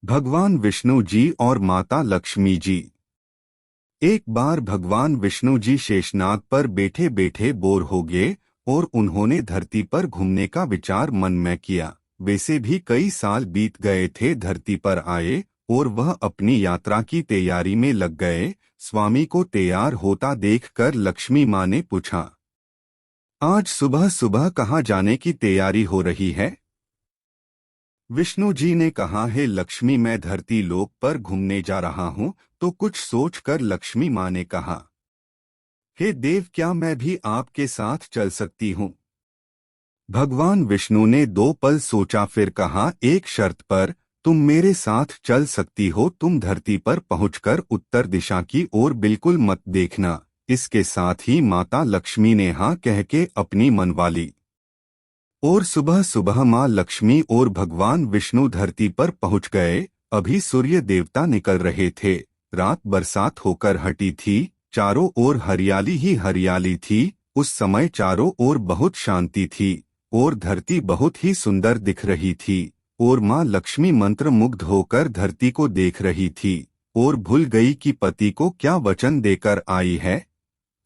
भगवान विष्णु जी और माता लक्ष्मी जी। एक बार भगवान विष्णु जी शेषनाग पर बैठे बैठे बोर हो गए और उन्होंने धरती पर घूमने का विचार मन में किया। वैसे भी कई साल बीत गए थे धरती पर आए और वह अपनी यात्रा की तैयारी में लग गए। स्वामी को तैयार होता देखकर लक्ष्मी माँ ने पूछा, आज सुबह सुबह कहाँ जाने की तैयारी हो रही है? विष्णु जी ने कहा, है लक्ष्मी, मैं धरती लोक पर घूमने जा रहा हूँ। तो कुछ सोचकर लक्ष्मी माँ ने कहा, हे देव, क्या मैं भी आपके साथ चल सकती हूँ? भगवान विष्णु ने 2 पल सोचा, फिर कहा, एक शर्त पर। तुम मेरे साथ चल सकती हो। तुम धरती पर पहुंचकर उत्तर दिशा की ओर बिल्कुल मत देखना। इसके साथ ही माता लक्ष्मी ने हाँ कह के अपनी मनवा ली। और सुबह सुबह माँ लक्ष्मी और भगवान विष्णु धरती पर पहुंच गए। अभी सूर्य देवता निकल रहे थे। रात बरसात होकर हटी थी। चारों ओर हरियाली ही हरियाली थी। उस समय चारों ओर बहुत शांति थी और धरती बहुत ही सुंदर दिख रही थी। और माँ लक्ष्मी मंत्रमुग्ध होकर धरती को देख रही थी और भूल गई कि पति को क्या वचन देकर आई है।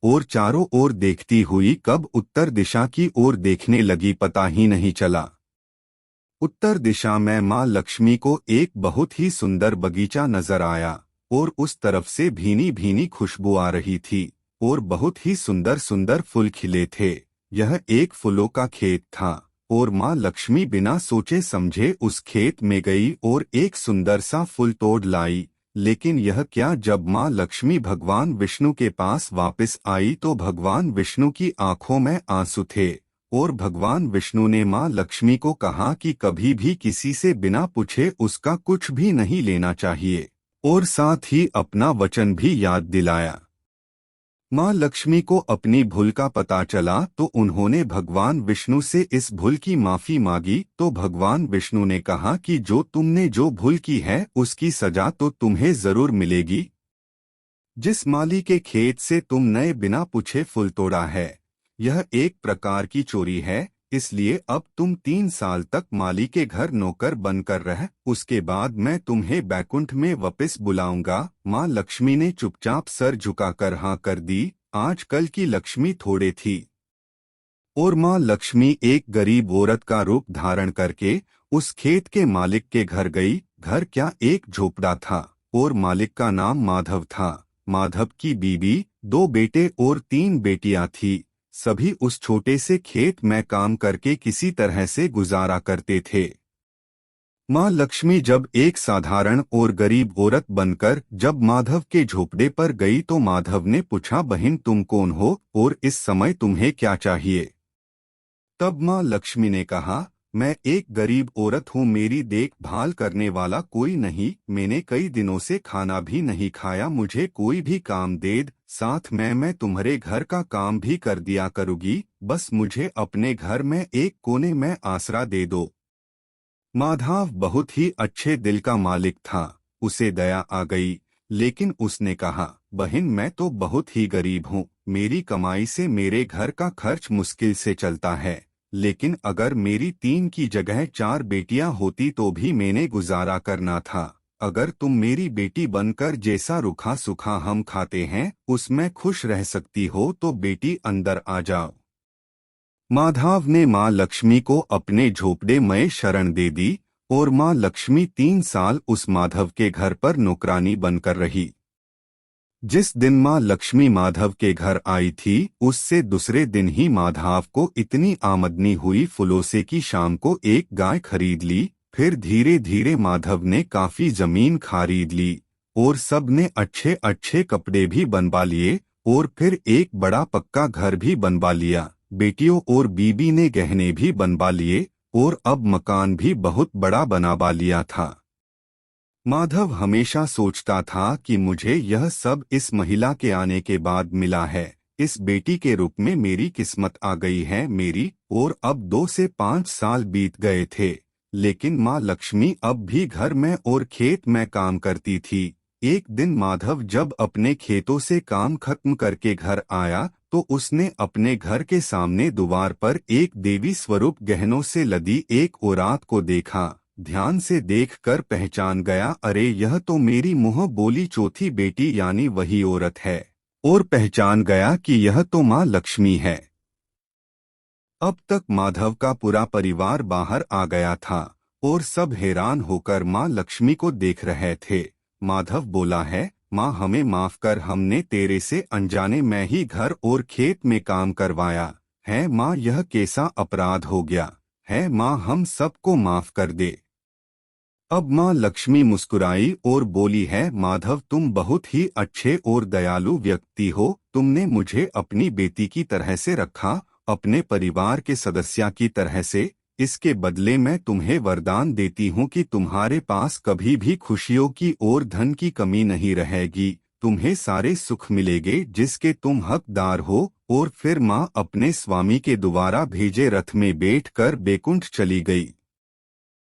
और चारों ओर देखती हुई कब उत्तर दिशा की ओर देखने लगी, पता ही नहीं चला। उत्तर दिशा में माँ लक्ष्मी को एक बहुत ही सुंदर बगीचा नजर आया और उस तरफ से भीनी भीनी खुशबू आ रही थी और बहुत ही सुंदर सुंदर फूल खिले थे। यह एक फूलों का खेत था और माँ लक्ष्मी बिना सोचे समझे उस खेत में गई और एक सुंदर सा फूल तोड़ लाई। लेकिन यह क्या, जब माँ लक्ष्मी भगवान विष्णु के पास वापस आई तो भगवान विष्णु की आंखों में आंसू थे और भगवान विष्णु ने माँ लक्ष्मी को कहा कि कभी भी किसी से बिना पूछे उसका कुछ भी नहीं लेना चाहिए और साथ ही अपना वचन भी याद दिलाया। माँ लक्ष्मी को अपनी भूल का पता चला तो उन्होंने भगवान विष्णु से इस भूल की माफी मांगी। तो भगवान विष्णु ने कहा कि तुमने जो भूल की है उसकी सजा तो तुम्हें जरूर मिलेगी। जिस माली के खेत से तुमने बिना पूछे फूल तोड़ा है, यह एक प्रकार की चोरी है। इसलिए अब तुम 3 साल तक माली के घर नौकर बनकर रह, उसके बाद मैं तुम्हें बैकुंठ में वापस बुलाऊंगा। माँ लक्ष्मी ने चुपचाप सर झुकाकर हाँ कर दी। आजकल की लक्ष्मी थोड़े थी और माँ लक्ष्मी एक गरीब औरत का रूप धारण करके उस खेत के मालिक के घर गई। घर क्या, एक झोपड़ा था और मालिक का नाम माधव था। माधव की बीवी, 2 बेटे और 3 बेटियां थी। सभी उस छोटे से खेत में काम करके किसी तरह से गुजारा करते थे। माँ लक्ष्मी जब एक साधारण और गरीब औरत बनकर जब माधव के झोपड़े पर गई तो माधव ने पूछा, बहन तुम कौन हो और इस समय तुम्हें क्या चाहिए? तब माँ लक्ष्मी ने कहा, मैं एक गरीब औरत हूँ, मेरी देखभाल करने वाला कोई नहीं। मैंने कई दिनों से खाना भी नहीं खाया, मुझे कोई भी काम दे दे, साथ में मैं तुम्हारे घर का काम भी कर दिया करूँगी। बस मुझे अपने घर में एक कोने में आसरा दे दो। माधव बहुत ही अच्छे दिल का मालिक था। उसे दया आ गई, लेकिन उसने कहा, बहन मैं तो बहुत ही गरीब हूँ, मेरी कमाई से मेरे घर का खर्च मुश्किल से चलता है। लेकिन अगर मेरी 3 की जगह 4 बेटियां होती तो भी मैंने गुजारा करना था। अगर तुम मेरी बेटी बनकर जैसा रूखा सूखा हम खाते हैं उसमें खुश रह सकती हो तो बेटी अंदर आ जाओ। माधव ने माँ लक्ष्मी को अपने झोपड़े में शरण दे दी और माँ लक्ष्मी 3 साल उस माधव के घर पर नौकरानी बनकर रही। जिस दिन माँ लक्ष्मी माधव के घर आई थी उससे दूसरे दिन ही माधव को इतनी आमदनी हुई फूलों से कि शाम को एक गाय खरीद ली। फिर धीरे धीरे माधव ने काफी जमीन खरीद ली और सब ने अच्छे अच्छे कपड़े भी बनवा लिए और फिर एक बड़ा पक्का घर भी बनवा लिया। बेटियों और बीबी ने गहने भी बनवा लिए और अब मकान भी बहुत बड़ा बनवा लिया था। माधव हमेशा सोचता था कि मुझे यह सब इस महिला के आने के बाद मिला है। इस बेटी के रूप में मेरी किस्मत आ गई है मेरी। और अब 2 से 5 साल बीत गए थे, लेकिन माँ लक्ष्मी अब भी घर में और खेत में काम करती थी। एक दिन माधव जब अपने खेतों से काम खत्म करके घर आया तो उसने अपने घर के सामने द्वार पर एक देवी स्वरूप गहनों से लदी एक औरत को देखा। ध्यान से देखकर पहचान गया, अरे यह तो मेरी मुँह बोली चौथी बेटी यानी वही औरत है, और पहचान गया कि यह तो माँ लक्ष्मी है। अब तक माधव का पूरा परिवार बाहर आ गया था और सब हैरान होकर माँ लक्ष्मी को देख रहे थे। माधव बोला है, माँ हमें माफ कर, हमने तेरे से अनजाने में ही घर और खेत में काम करवाया है। माँ यह कैसा अपराध हो गया है, माँ हम सबको माफ कर दे। अब माँ लक्ष्मी मुस्कुराई और बोली है, माधव तुम बहुत ही अच्छे और दयालु व्यक्ति हो, तुमने मुझे अपनी बेटी की तरह से रखा, अपने परिवार के सदस्य की तरह से। इसके बदले मैं तुम्हें वरदान देती हूँ कि तुम्हारे पास कभी भी खुशियों की और धन की कमी नहीं रहेगी, तुम्हें सारे सुख मिलेंगे जिसके तुम हकदार हो। और फिर माँ अपने स्वामी के द्वारा भेजे रथ में बैठकर बैकुंठ चली गई।